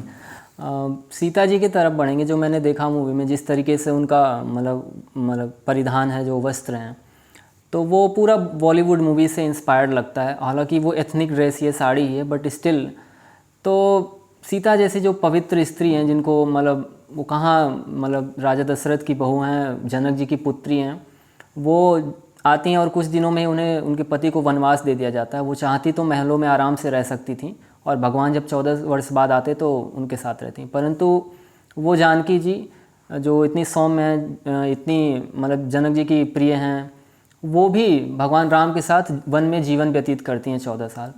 सीता जी की तरफ बढ़ेंगे। जो मैंने देखा मूवी में जिस तरीके से उनका मतलब परिधान है, जो वस्त्र हैं, तो वो पूरा बॉलीवुड मूवी से इंस्पायर्ड लगता है। हालांकि वो एथनिक ड्रेस, ये साड़ी ही है, बट स्टिल तो सीता जैसी जो पवित्र स्त्री हैं, जिनको मतलब वो कहाँ मतलब राजा दशरथ की बहू हैं, जनक जी की पुत्री हैं, वो आती हैं और कुछ दिनों में उन्हें उनके पति को वनवास दे दिया जाता है। वो चाहती तो महलों में आराम से रह सकती थी और भगवान जब 14 वर्ष बाद आते तो उनके साथ रहती, परंतु वो जानकी जी जो इतनी सौम्य हैं, इतनी मतलब जनक जी की प्रिय हैं, वो भी भगवान राम के साथ वन में जीवन व्यतीत करती हैं 14 साल।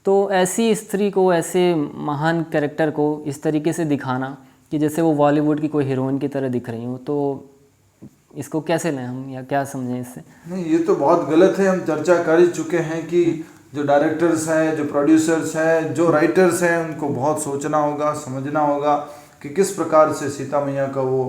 तो ऐसी स्त्री को, ऐसे महान कैरेक्टर को इस तरीके से दिखाना कि जैसे वो बॉलीवुड की कोई हीरोइन की तरह दिख रही हूँ, तो इसको कैसे लें हम या क्या समझें इससे? नहीं, ये तो बहुत गलत है। हम चर्चा कर ही चुके हैं कि जो डायरेक्टर्स हैं, जो प्रोड्यूसर्स हैं, जो राइटर्स हैं, उनको बहुत सोचना होगा, समझना होगा कि किस प्रकार से सीता मैया का वो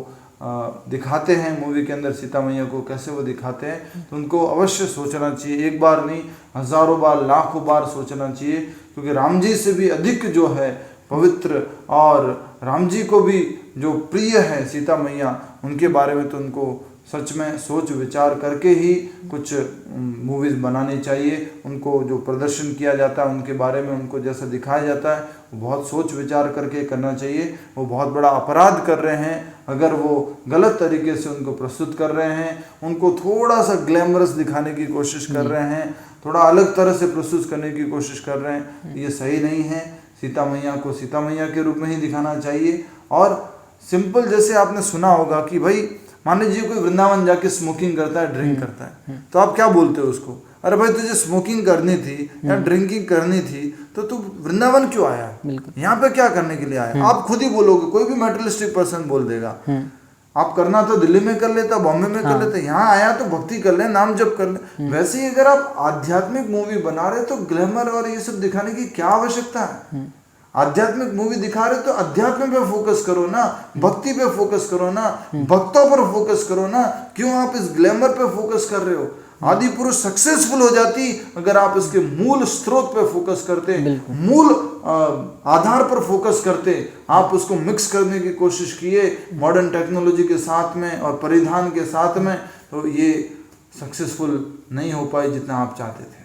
दिखाते हैं मूवी के अंदर, सीता मैया को कैसे वो दिखाते हैं। तो उनको अवश्य सोचना चाहिए, एक बार नहीं, हज़ारों बार, लाखों बार सोचना चाहिए, क्योंकि राम जी से भी अधिक जो है पवित्र और राम जी को भी जो प्रिय है सीता मैया, उनके बारे में तो उनको सच में सोच विचार करके ही कुछ मूवीज़ बनानी चाहिए। उनको जो प्रदर्शन किया जाता है उनके बारे में, उनको जैसा दिखाया जाता है, वो बहुत सोच विचार करके करना चाहिए। वो बहुत बड़ा अपराध कर रहे हैं अगर वो गलत तरीके से उनको प्रस्तुत कर रहे हैं, उनको थोड़ा सा ग्लैमरस दिखाने की कोशिश कर रहे हैं, थोड़ा अलग तरह से प्रस्तुत करने की कोशिश कर रहे हैं। ये सही नहीं है। सीता मैया को सीता मैया के रूप में ही दिखाना चाहिए। और सिंपल, जैसे आपने सुना होगा कि भाई मान लीजिए कोई वृंदावन जाके स्मोकिंग करता है, ड्रिंक करता है, तो आप क्या बोलते हो उसको? अरे भाई, तुझे स्मोकिंग करनी थी या ड्रिंकिंग करनी थी तो तू वृंदावन क्यों आया? यहाँ पे क्या करने के लिए आया? आप खुद ही बोलोगे, कोई भी मेटलिस्टिक पर्सन बोल देगा। आप करना तो दिल्ली में कर लेता, बॉम्बे में कर लेता, यहाँ आया तो भक्ति कर ले, नाम जप कर ले। वैसे ही अगर आप आध्यात्मिक मूवी बना रहे तो ग्लैमर और ये सब दिखाने की क्या आवश्यकता है? आध्यात्मिक मूवी दिखा रहे तो अध्यात्म पे फोकस करो ना, भक्ति पे फोकस करो ना, भक्तों पर फोकस करो ना। क्यों आप इस ग्लैमर पे फोकस कर रहे हो? आदि पुरुष सक्सेसफुल हो जाती अगर आप इसके मूल स्रोत पे फोकस करते, मूल आधार पर फोकस करते। आप उसको मिक्स करने की कोशिश किए मॉडर्न टेक्नोलॉजी के साथ में और परिधान के साथ में, तो ये सक्सेसफुल नहीं हो पाए जितना आप चाहते थे।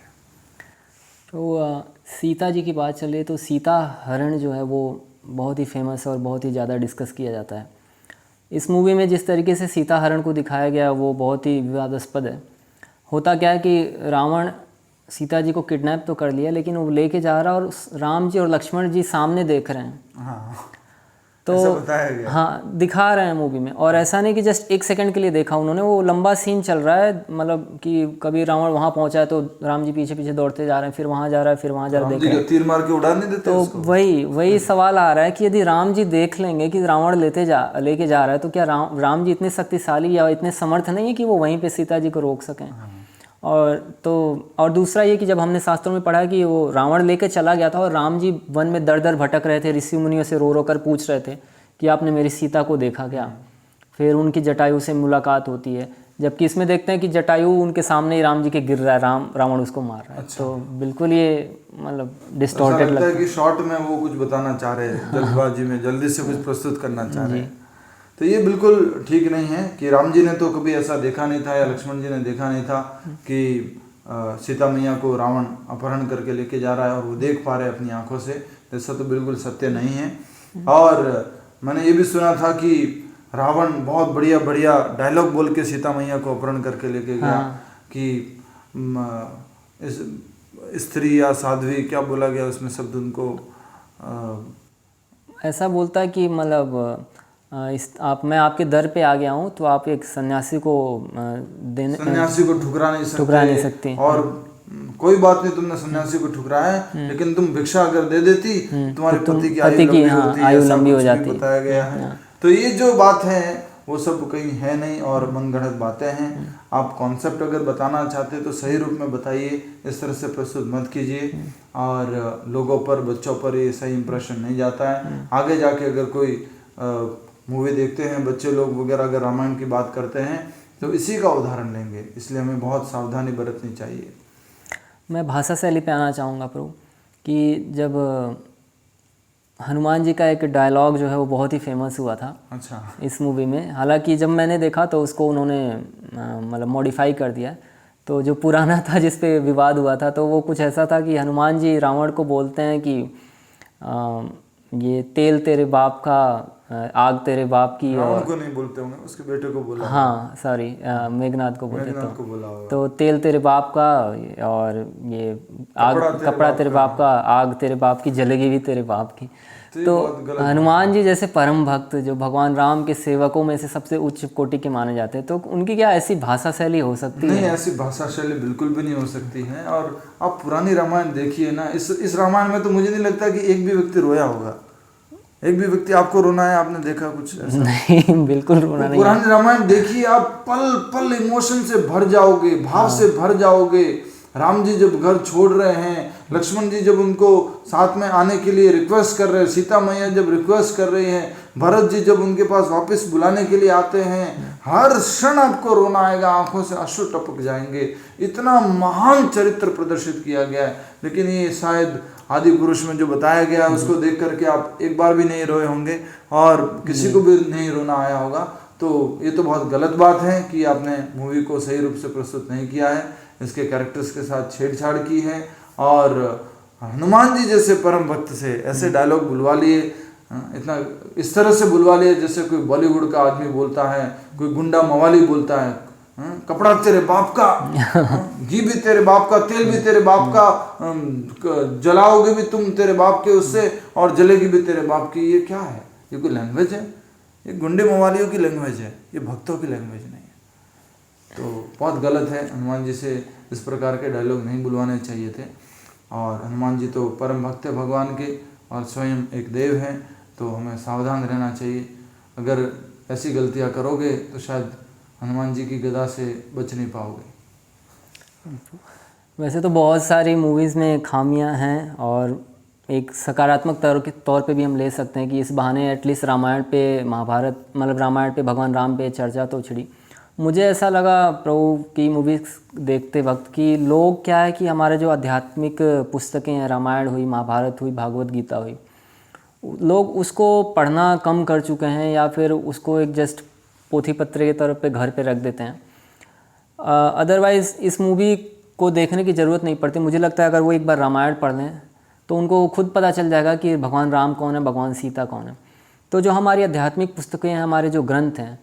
तो सीता जी की बात चले तो सीता हरण जो है वो बहुत ही फेमस है और बहुत ही ज़्यादा डिस्कस किया जाता है। इस मूवी में जिस तरीके से सीता हरण को दिखाया गया वो बहुत ही विवादास्पद है। होता क्या है कि रावण सीता जी को किडनैप तो कर लिया, लेकिन वो लेके जा रहा और राम जी और लक्ष्मण जी सामने देख रहे हैं। हाँ, तो ऐसा बताया गया। हाँ, दिखा रहे हैं मूवी में। और ऐसा नहीं कि जस्ट 1 सेकंड के लिए देखा उन्होंने, वो लंबा सीन चल रहा है। मतलब कि कभी रावण वहाँ पहुँचा है तो राम जी पीछे पीछे दौड़ते जा रहे हैं, फिर वहाँ जा रहा है, फिर वहाँ जा रहा है, देख रहे हैं। तीर मार के उड़ा नहीं देते तो उसको? वही सवाल आ रहा है कि यदि राम जी देख लेंगे कि रावण लेके जा रहा है, तो क्या राम जी इतने शक्तिशाली या इतने समर्थ नहीं है कि वो वहीं पे सीता जी को रोक सकें? और दूसरा ये कि जब हमने शास्त्रों में पढ़ा कि वो रावण लेके चला गया था और राम जी वन में दर दर भटक रहे थे, ऋषि मुनियों से रो रो कर पूछ रहे थे कि आपने मेरी सीता को देखा क्या? फिर उनकी जटायु से मुलाकात होती है, जबकि इसमें देखते हैं कि जटायु उनके सामने ही राम जी के गिर रहा है, रावण उसको मार रहा है। अच्छा। तो बिल्कुल ये मतलब डिस्टॉर्टेड लगता है कि शॉर्ट में वो कुछ बताना चाह रहे हैं, जल्दबाजी में जल्दी से कुछ प्रस्तुत करना चाह रहे हैं। तो ये बिल्कुल ठीक नहीं है कि राम जी ने तो कभी ऐसा देखा नहीं था या लक्ष्मण जी ने देखा नहीं था कि सीता मैया को रावण अपहरण करके लेके जा रहा है और वो देख पा रहे हैं अपनी आंखों से। ऐसा तो बिल्कुल सत्य नहीं है। और मैंने ये भी सुना था कि रावण बहुत बढ़िया बढ़िया डायलॉग बोल के सीता मैया को अपहरण करके लेके गया। कि इस स्त्री या साध्वी क्या बोला गया उसमें शब्द उनको, ऐसा बोलता है कि मतलब मैं आपके दर पे आ गया हूँ तो आप एक सन्यासी को सन्यासी को ठुकरा नहीं सकते। और कोई बात नहीं, तुमने सन्यासी को ठुकराया है, लेकिन तुम भिक्षा अगर दे देती तुम्हारे पति की आयु लंबी हो जाती, बताया गया है। तो ये जो बात है वो सब कहीं है नहीं और मनगढ़ंत बातें हैं। आप कॉन्सेप्ट अगर बताना चाहते तो सही रूप में बताइए, इस तरह से प्रस्तुत मत कीजिए और लोगों पर, बच्चों पर ये सही इंप्रेशन नहीं जाता है। आगे जाके अगर कोई मूवी देखते हैं बच्चे लोग वगैरह, अगर रामायण की बात करते हैं तो इसी का उदाहरण लेंगे, इसलिए हमें बहुत सावधानी बरतनी चाहिए। मैं भाषा शैली पे आना चाहूँगा प्रभु कि जब हनुमान जी का एक डायलॉग जो है वो बहुत ही फेमस हुआ था। अच्छा। इस मूवी में, हालांकि जब मैंने देखा तो उसको उन्होंने मतलब मॉडिफाई कर दिया। तो जो पुराना था जिस पे विवाद हुआ था, तो वो कुछ ऐसा था कि हनुमान जी रावण को बोलते हैं कि ये तेल तेरे बाप का आग तेरे बाप की रावण और को नहीं बोलते होंगे, उसके बेटे को बोला, हाँ सॉरी मेघनाथ को बोलते मेघनाथ को बोला होगा। तो तेल तेरे बाप का और ये आग कपड़ा तेरे बाप का, आग तेरे बाप की जलेगी भी तेरे बाप की। तो ये तो बहुत गलत हनुमान जी जैसे परम भक्त जो भगवान राम के सेवकों में से सबसे उच्च कोटि के माने जाते हैं, तो उनकी क्या ऐसी भाषा शैली हो सकती नहीं, है? ऐसी भाषा शैली बिल्कुल भी नहीं हो सकती है। और आप पुरानी रामायण देखिए ना, इस रामायण में तो मुझे नहीं लगता कि एक भी व्यक्ति रोया होगा। एक भी व्यक्ति आपको रोना है, आपने देखा कुछ ऐसा? नहीं बिल्कुल रोना नहीं है। पुरानी रामायण देखिए, आप पल पल इमोशन से भर जाओगे, भाव से भर जाओगे। राम जी जब घर छोड़ रहे हैं, लक्ष्मण जी जब उनको साथ में आने के लिए रिक्वेस्ट कर रहे हैं, सीता मैया जब रिक्वेस्ट कर रही हैं, भरत जी जब उनके पास वापस बुलाने के लिए आते हैं, हर क्षण आपको रोना आएगा, आंखों से आंसू टपक जाएंगे। इतना महान चरित्र प्रदर्शित किया गया है। लेकिन ये शायद आदि पुरुष में जो बताया गया है उसको देख करके आप एक बार भी नहीं रोए होंगे और किसी को भी नहीं रोना आया होगा। तो ये तो बहुत गलत बात है कि आपने मूवी को सही रूप से प्रस्तुत नहीं किया है, इसके कैरेक्टर्स के साथ छेड़छाड़ की है और हनुमान जी जैसे परम भक्त से ऐसे डायलॉग बुलवा लिए, इतना इस तरह से बुलवा लिए जैसे कोई बॉलीवुड का आदमी बोलता है, कोई गुंडा मवाली बोलता है। कपड़ा तेरे बाप का, घी भी तेरे बाप का, तेल भी तेरे बाप का, जलाओगे भी तुम तेरे बाप के उससे और जलेगी भी तेरे बाप की। ये क्या है? ये कोई लैंग्वेज है? ये गुंडे मवालियों की लैंग्वेज है, ये भक्तों की लैंग्वेज नहीं है। तो बहुत गलत है, हनुमान जी से इस प्रकार के डायलॉग नहीं बुलवाने चाहिए थे। और हनुमान जी तो परम भक्त है भगवान के और स्वयं एक देव हैं, तो हमें सावधान रहना चाहिए। अगर ऐसी गलतियां करोगे तो शायद हनुमान जी की गदा से बच नहीं पाओगे। वैसे तो बहुत सारी मूवीज़ में खामियां हैं और एक सकारात्मक तौर पे भी हम ले सकते हैं कि इस बहाने एटलीस्ट रामायण पे, महाभारत मतलब रामायण पे, भगवान राम पे चर्चा तो छिड़ी। मुझे ऐसा लगा प्रभु की मूवीज़ देखते वक्त कि लोग क्या है कि हमारे जो आध्यात्मिक पुस्तकें हैं, रामायण हुई, महाभारत हुई, भागवत गीता हुई, लोग उसको पढ़ना कम कर चुके हैं या फिर उसको एक जस्ट पोथी पत्र के तौर पे घर पे रख देते हैं। अदरवाइज़ इस मूवी को देखने की ज़रूरत नहीं पड़ती। मुझे लगता है अगर वो एक बार रामायण पढ़ लें तो उनको खुद पता चल जाएगा कि भगवान राम कौन है, भगवान सीता कौन है। तो जो हमारी आध्यात्मिक पुस्तकें हैं, हमारे जो ग्रंथ हैं,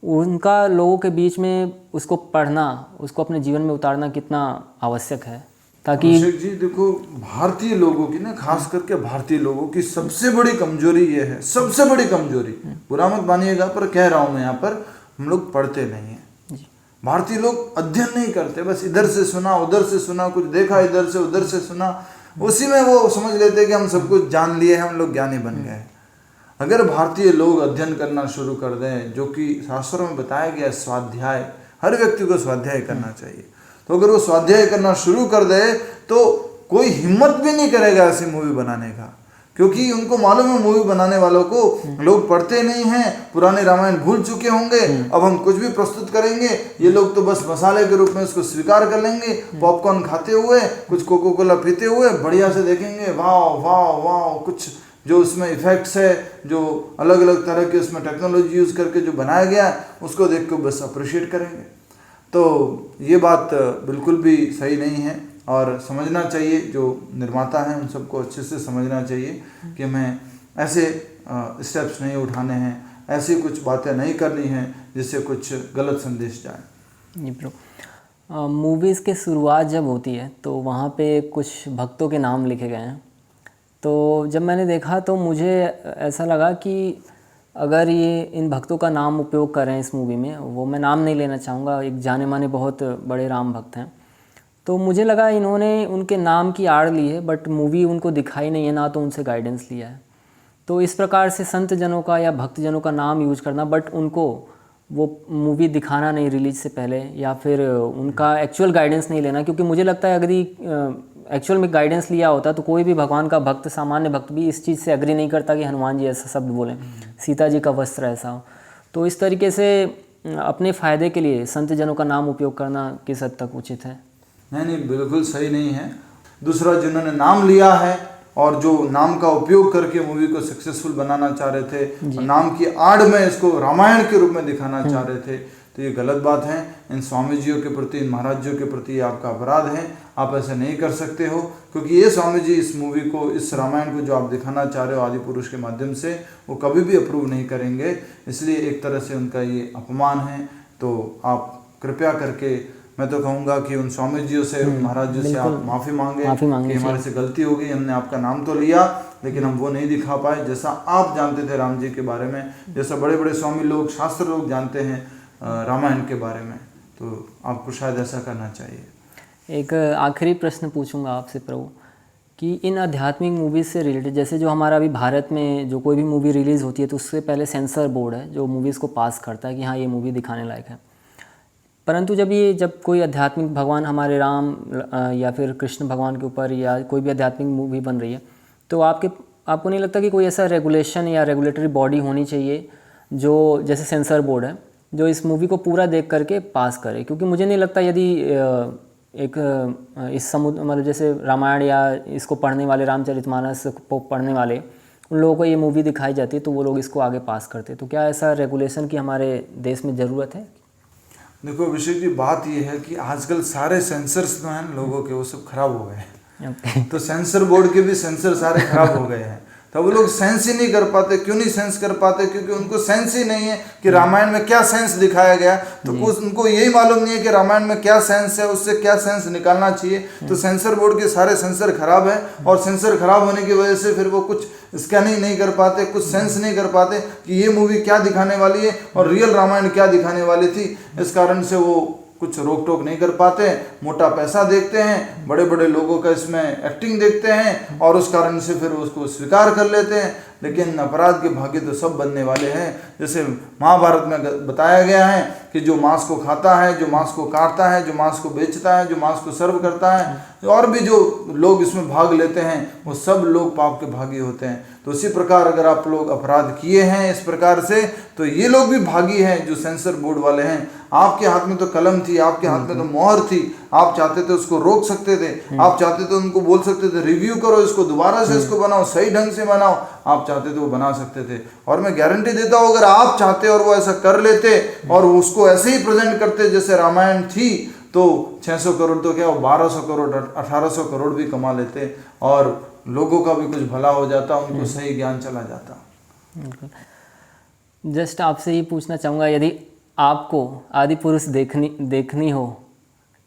उनका लोगों के बीच में उसको पढ़ना, उसको अपने जीवन में उतारना कितना आवश्यक है, ताकि अभिषेक जी देखो, भारतीय लोगों की ना, खास करके भारतीय लोगों की सबसे बड़ी कमजोरी ये है, सबसे बड़ी कमजोरी, बुरा मत मानिएगा पर कह रहा हूँ मैं यहाँ पर, हम लोग पढ़ते नहीं हैं। भारतीय लोग अध्ययन नहीं करते, बस इधर से सुना उधर से सुना, कुछ देखा इधर से उधर से सुना, उसी में वो समझ लेते कि हम सब कुछ जान लिए हैं, हम लोग ज्ञानी बन गए। अगर भारतीय लोग अध्ययन करना शुरू कर दें, जो कि शास्त्रों में बताया गया स्वाध्याय, हर व्यक्ति को स्वाध्याय करना चाहिए, तो अगर वो स्वाध्याय करना शुरू कर दे तो कोई हिम्मत भी नहीं करेगा ऐसी मूवी बनाने का, क्योंकि उनको मालूम है मूवी बनाने वालों को लोग पढ़ते नहीं हैं, पुराने रामायण भूल चुके होंगे, अब हम कुछ भी प्रस्तुत करेंगे ये लोग तो बस मसाले के रूप में उसको स्वीकार कर लेंगे, पॉपकॉर्न खाते हुए, कुछ कोको कोला पीते हुए बढ़िया से देखेंगे, वाह वाह वाह, कुछ जो उसमें इफेक्ट्स है, जो अलग अलग तरह के उसमें टेक्नोलॉजी यूज़ करके जो बनाया गया है, उसको देख के बस अप्रिशिएट करेंगे। तो ये बात बिल्कुल भी सही नहीं है और समझना चाहिए, जो निर्माता हैं उन सबको अच्छे से समझना चाहिए कि हमें ऐसे स्टेप्स नहीं उठाने हैं, ऐसी कुछ बातें नहीं करनी हैं जिससे कुछ गलत संदेश जाए। जी ब्रो, मूवीज़ की शुरुआत जब होती है तो वहाँ पे कुछ भक्तों के नाम लिखे गए हैं। तो जब मैंने देखा तो मुझे ऐसा लगा कि अगर ये इन भक्तों का नाम उपयोग कर रहे हैं इस मूवी में, वो मैं नाम नहीं लेना चाहूँगा, एक जाने माने बहुत बड़े राम भक्त हैं, तो मुझे लगा इन्होंने उनके नाम की आड़ ली है, बट मूवी उनको दिखाई नहीं है, ना तो उनसे गाइडेंस लिया है। तो इस प्रकार से संत जनों का या भक्त जनों का नाम यूज करना, बट उनको वो मूवी दिखाना नहीं रिलीज से पहले, या फिर उनका एक्चुअल गाइडेंस नहीं लेना, क्योंकि मुझे लगता है अगर एक्चुअल में गाइडेंस लिया होता तो कोई भी भगवान का भक्त, सामान्य भक्त भी इस चीज़ से एग्री नहीं करता कि हनुमान जी ऐसा शब्द बोलें, सीता जी का वस्त्र ऐसा हो। तो इस तरीके से अपने फ़ायदे के लिए संत जनों का नाम उपयोग करना किस हद तक उचित है? नहीं, बिल्कुल सही नहीं है। दूसरा, जिन्होंने नाम लिया है और जो नाम का उपयोग करके मूवी को सक्सेसफुल बनाना चाह रहे थे, और नाम की आड़ में इसको रामायण के रूप में दिखाना चाह रहे थे, तो ये गलत बात है। इन स्वामी जियों के प्रति, इन महाराज जियों के प्रति आपका अपराध है। आप ऐसा नहीं कर सकते हो, क्योंकि ये स्वामी जी इस मूवी को, इस रामायण को जो आप दिखाना चाह रहे हो आदि पुरुष के माध्यम से, वो कभी भी अप्रूव नहीं करेंगे। इसलिए एक तरह से उनका ये अपमान है। तो आप कृपया करके, मैं तो कहूँगा कि उन स्वामी जियों से, उन महाराज जी से आप माफ़ी मांगे कि हमारे से गलती हो गई, हमने आपका नाम तो लिया लेकिन हम वो नहीं दिखा पाए जैसा आप जानते थे राम जी के बारे में, जैसा बड़े बड़े स्वामी लोग, शास्त्र लोग जानते हैं रामायण के बारे में। तो आपको शायद ऐसा करना चाहिए। एक आखिरी प्रश्न पूछूंगा आपसे प्रभु, कि इन आध्यात्मिक मूवीज़ से रिलेटेड, जैसे जो हमारा अभी भारत में जो कोई भी मूवी रिलीज़ होती है तो उससे पहले सेंसर बोर्ड है जो मूवीज़ को पास करता है कि हाँ ये मूवी दिखाने लायक है। परंतु जब कोई आध्यात्मिक भगवान, हमारे राम या फिर कृष्ण भगवान के ऊपर या कोई भी आध्यात्मिक मूवी बन रही है, तो आपको नहीं लगता कि कोई ऐसा रेगुलेशन या रेगुलेटरी बॉडी होनी चाहिए जो, जैसे सेंसर बोर्ड है, जो इस मूवी को पूरा देख करके पास करे? क्योंकि मुझे नहीं लगता यदि इस समुद्र, मतलब जैसे रामायण या इसको पढ़ने वाले, रामचरितमानस को पढ़ने वाले उन लोगों को ये मूवी दिखाई जाती है तो वो लोग इसको आगे पास करते, तो क्या ऐसा रेगुलेशन की हमारे देश में ज़रूरत है? देखो अभिषेक जी, बात ये है कि आजकल सारे सेंसर्स जो हैं लोगों के, वो सब खराब हो गए हैं। तो सेंसर बोर्ड के भी सेंसर सारे खराब हो गए हैं। तो वो लोग सेंस ही नहीं कर पाते। क्यों नहीं सेंस कर पाते? क्योंकि उनको सेंस ही नहीं है कि रामायण में क्या सेंस दिखाया गया। तो उनको यही मालूम नहीं है कि रामायण में क्या सेंस है, उससे क्या सेंस निकालना चाहिए। तो सेंसर बोर्ड के सारे सेंसर खराब है, और सेंसर खराब होने की वजह से फिर वो कुछ स्कैनिंग नहीं कर पाते, कुछ सेंस नहीं कर पाते कि ये मूवी क्या दिखाने वाली है और रियल रामायण क्या दिखाने वाली थी। इस कारण से वो कुछ रोक टोक नहीं कर पाते, मोटा पैसा देखते हैं, बड़े बड़े लोगों का इसमें एक्टिंग देखते हैं, और उस कारण से फिर उसको स्वीकार कर लेते हैं। लेकिन अपराध के भागी तो सब बनने वाले हैं। जैसे महाभारत में बताया गया है कि जो मांस को खाता है, जो मांस को काटता है, जो मांस को बेचता है, जो मांस को सर्व करता है, और भी जो लोग इसमें भाग लेते हैं, वो सब लोग पाप के भागी होते हैं। तो उसी प्रकार अगर आप लोग अपराध किए हैं इस प्रकार से, तो ये लोग भी भागी हैं जो सेंसर बोर्ड वाले हैं। आपके हाथ में तो कलम थी, आपके हाथ में तो मोहर थी, आप चाहते थे उसको रोक सकते थे, आप चाहते थे उनको बोल सकते थे रिव्यू करो इसको, दोबारा से इसको बनाओ, सही ढंग से बनाओ, आप चाहते थे वो बना सकते थे। और मैं गारंटी देता हूँ अगर आप चाहते और वो ऐसा कर लेते और उसको ऐसे ही प्रेजेंट करते जैसे रामायण थी, तो 600 करोड़ तो क्या, 1200 करोड़ 1800 करोड़ भी कमा लेते, और लोगों का भी कुछ भला हो जाता, उनको सही ज्ञान चला जाता। जस्ट आपसे ये पूछना चाहूँगा, यदि आपको आदि पुरुष देखनी हो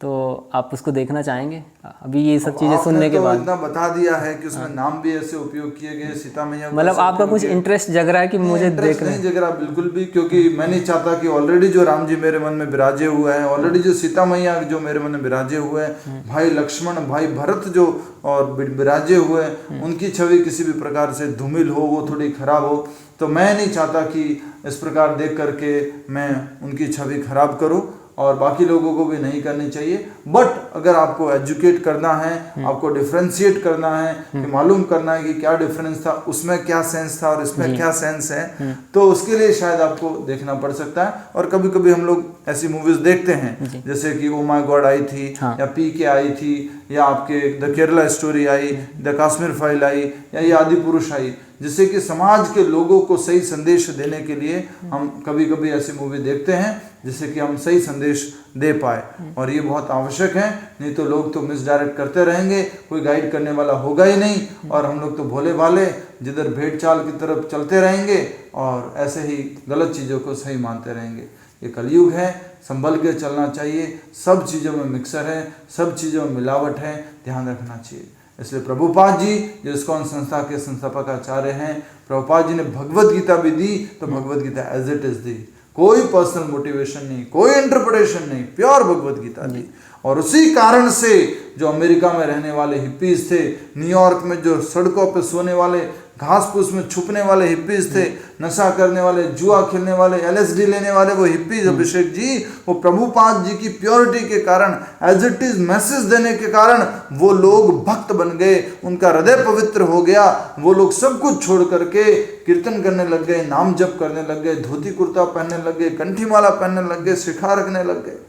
तो आप उसको देखना चाहेंगे? अभी ये सब चीज़ें सुनने के बाद इतना बता दिया है कि उसमें नाम भी ऐसे उपयोग किए गए, सीता मैया, मतलब आपका कुछ इंटरेस्ट जग रहा है कि मुझे देखना? नहीं जग रहा बिल्कुल भी, क्योंकि मैं नहीं चाहता कि ऑलरेडी जो राम जी मेरे मन में विराजे हुए हैं, ऑलरेडी जो सीता मैया जो मेरे मन में विराजे हुए हैं, भाई लक्ष्मण, भाई भरत जो और विराजे हुए हैं, उनकी छवि किसी भी प्रकार से धूमिल हो, वो थोड़ी खराब हो। तो मैं नहीं चाहता कि इस प्रकार देख करके मैं उनकी छवि खराब करूं, और बाकी लोगों को भी नहीं करनी चाहिए। बट अगर आपको एजुकेट करना है, आपको डिफ्रेंशिएट करना है, कि मालूम करना है कि क्या डिफरेंस था, उसमें क्या सेंस था और इसमें क्या सेंस है, तो उसके लिए शायद आपको देखना पड़ सकता है। और कभी कभी हम लोग ऐसी मूवीज देखते हैं जैसे कि ओ माय गॉड आई थी, या पीके आई थी, या आपके द केरला स्टोरी आई, द कश्मीर फाइल आई, या ये आदि पुरुष आई, जिससे कि समाज के लोगों को सही संदेश देने के लिए हम कभी कभी ऐसी मूवी देखते हैं जिससे कि हम सही संदेश दे पाए। और ये बहुत आवश्यक है, नहीं तो लोग तो मिसडायरेक्ट करते रहेंगे, कोई गाइड करने वाला होगा ही नहीं, और हम लोग तो भोले भाले जिधर भेड़ चाल की तरफ चलते रहेंगे और ऐसे ही गलत चीज़ों को सही मानते रहेंगे। ये कलयुग है, संभल के चलना चाहिए। सब चीज़ों में मिक्सर है, सब चीज़ों में मिलावट है, ध्यान रखना चाहिए। इसलिए प्रभुपाद जी जो इस्कॉन संस्था के संस्थापक आचार्य हैं, प्रभुपाद जी ने भगवत गीता भी दी, तो Bhagavad Gita as it is दी, कोई पर्सनल मोटिवेशन नहीं, कोई इंटरप्रिटेशन नहीं, प्योर भगवत गीता दी। और उसी कारण से जो अमेरिका में रहने वाले हिप्पीज थे, न्यूयॉर्क में जो सड़कों पे सोने वाले, घास फूस में छुपने वाले हिप्पीज थे, नशा करने वाले, जुआ खेलने वाले, LSD लेने वाले वो हिप्पीज, अभिषेक जी, वो प्रभुपाद जी की प्योरिटी के कारण, एज इट इज मैसेज देने के कारण वो लोग भक्त बन गए, उनका हृदय पवित्र हो गया। वो लोग सब कुछ छोड़ करके कीर्तन करने लग गए, नाम जप करने लग गए, धोती कुर्ता पहनने लग गए, कंठी माला पहनने लग गए, शिखा रखने लग गए।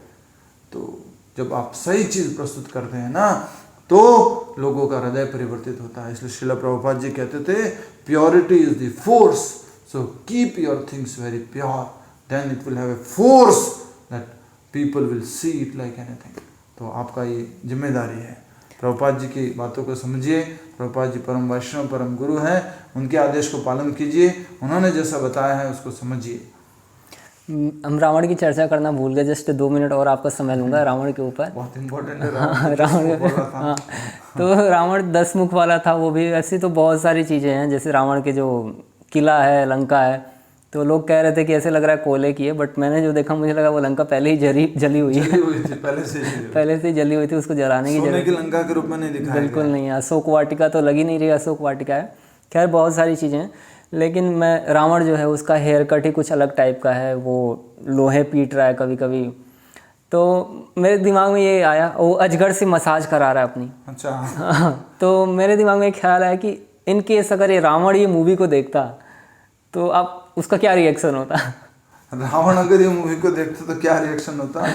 तो जब आप सही चीज प्रस्तुत करते हैं ना, तो लोगों का हृदय परिवर्तित होता है। इसलिए श्रील प्रभुपाद जी कहते थे purity is the force, so keep your things very pure, then it will have a force that people will see it like anything. तो आपका ये जिम्मेदारी है, प्रभुपाद जी की बातों को समझिए। प्रभुपाद जी परम वैष्णव परम गुरु हैं, उनके आदेश को पालन कीजिए, उन्होंने जैसा बताया है उसको समझिए। हम रावण की चर्चा करना भूल गए, जस्ट 2 मिनट और आपका समय लूँगा रावण के ऊपर। बहुत इम्पोर्टेंट है रावण हाँ, तो रावण 10 मुख वाला था, वो भी ऐसी तो बहुत सारी चीज़ें हैं, जैसे रावण के जो किला है, लंका है, तो लोग कह रहे थे कि ऐसे लग रहा है कोयले की है, बट मैंने जो देखा मुझे लगा वो लंका पहले ही जली हुई है, पहले से जली हुई थी, उसको जलाने की जरूरत लंका के रूप में नहीं दिखाया बिल्कुल नहीं है। अशोक वाटिका तो लगी नहीं रही, अशोक वाटिका है। खैर बहुत सारी चीज़ें हैं, लेकिन मैं रावण जो है उसका हेयर कट ही कुछ अलग टाइप का है, वो लोहे पीट रहा है कभी कभी, तो मेरे दिमाग में ये आया, वो अजगर से मसाज करा रहा है अपनी। अच्छा तो मेरे दिमाग में एक ख्याल आया कि इन केस अगर ये रावण ये मूवी को देखता तो आप उसका क्या रिएक्शन होता? रावण अगर ये मूवी को देखते तो क्या रिएक्शन होता?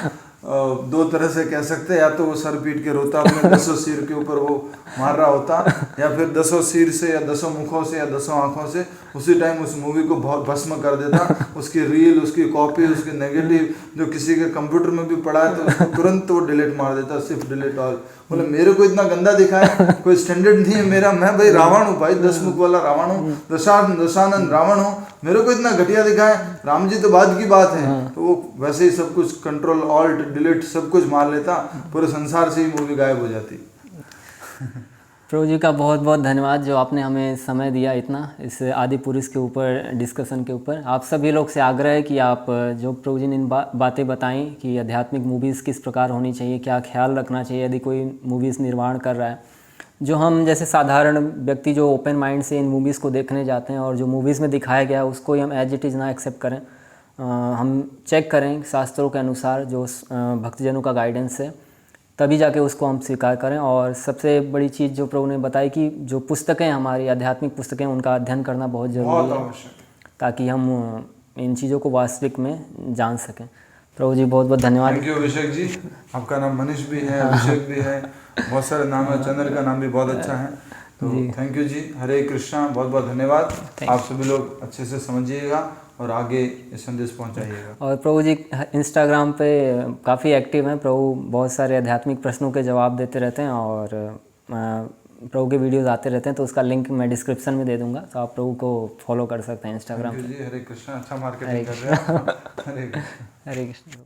दो तरह से कह सकते हैं, या तो वो सर पीट के रोता, अपने 10 सिर के ऊपर वो मार रहा होता, या फिर 10 सिर से या 10 मुखों से या 10 आंखों से उसी टाइम उस मूवी को बहुत भस्म कर देता। उसकी रील, उसकी कॉपी, उसके नेगेटिव जो किसी के कंप्यूटर में भी पड़ा है तो उसको तुरंत वो डिलीट मार देता, सिर्फ डिलीट ऑल। बोले मेरे को इतना गंदा दिखाया, कोई स्टैंडर्ड नहीं है मेरा, मैं भाई रावण हूँ भाई, 10 मुख वाला रावण हूँ, दशानन रावण हूँ, मेरे को इतना घटिया दिखाया, राम जी तो बाद की बात है। तो वो वैसे ही सब कुछ कंट्रोल ऑल्ट डिलीट सब कुछ मार लेता, पूरे संसार से ही मूवी गायब हो जाती। प्रभु जी का बहुत बहुत धन्यवाद जो आपने हमें समय दिया इतना इस आदि पुरुष के ऊपर डिस्कशन के ऊपर। आप सभी लोग से आग्रह है कि आप जो प्रभु जी ने इन बातें बताई कि आध्यात्मिक मूवीज़ किस प्रकार होनी चाहिए, क्या ख्याल रखना चाहिए यदि कोई मूवीज़ निर्माण कर रहा है, जो हम जैसे साधारण व्यक्ति जो ओपन माइंड से इन मूवीज़ को देखने जाते हैं और जो मूवीज़ में दिखाया गया है उसको ही हम एज इट इज़ ना एक्सेप्ट करें, हम चेक करें शास्त्रों के अनुसार जो भक्तजनों का गाइडेंस है, तभी जाके उसको हम स्वीकार करें। और सबसे बड़ी चीज़ जो प्रभु ने बताई कि जो पुस्तकें हमारी आध्यात्मिक पुस्तकें उनका अध्ययन करना बहुत ज़रूरी है, ताकि हम इन चीज़ों को वास्तविक में जान सकें। प्रभु जी बहुत बहुत धन्यवाद। थैंक यू अभिषेक जी, आपका नाम मनीष भी है, अभिषेक भी है, बहुत सारे नाम है, चंद्र का नाम भी बहुत अच्छा है, तो थैंक यू जी। हरे कृष्णा, बहुत बहुत धन्यवाद। आप सभी लोग अच्छे से समझिएगा और आगे ये संदेश पहुंचाइएगा। और प्रभु जी इंस्टाग्राम पे काफ़ी एक्टिव हैं, प्रभु बहुत सारे आध्यात्मिक प्रश्नों के जवाब देते रहते हैं और प्रभु के वीडियोस आते रहते हैं, तो उसका लिंक मैं डिस्क्रिप्शन में दे दूंगा, तो आप प्रभु को फॉलो कर सकते हैं इंस्टाग्राम पे। हरे कृष्णा, अच्छा मार्केटिंग कर रहे हैं। हरे कृष्ण। हरे कृष्ण।